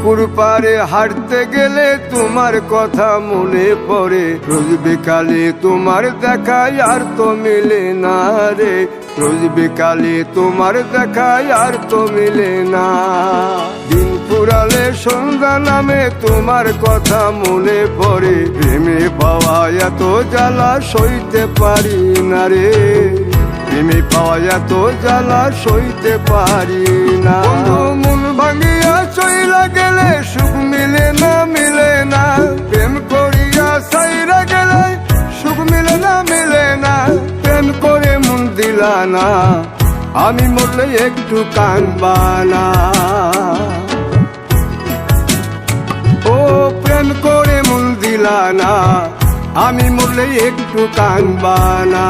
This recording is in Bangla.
পুকুর পাড়ে হাঁটতে গেলে তোমার কথা মনে পড়ে, রোজ বিকালে তোমার দেখায় আর তো মিলে না রে, রোজ বিকালে তোমার দেখায় আর তো মিলে না। দিন ফুরালে সন্ধ্যা নামে তোমার কথা মনে পড়ে, প্রেমে পাওয়া এত জ্বালা সইতে পারি না রে, প্রেমে পাওয়া এত জ্বালা সইতে পারি না। মন ভাঙিয়া চইলা গেলে সুখ মিলে না, মিলে না, প্রেম করিয়া সাইরা গেলে সুখ মিলে না, মিলে না, প্রেম করে মন দিলা না, আমি মরলে একটু কাঁদবা না। ও প্রেম করে মন দিলা না, আমি মরলে একটু কাঁদবা না।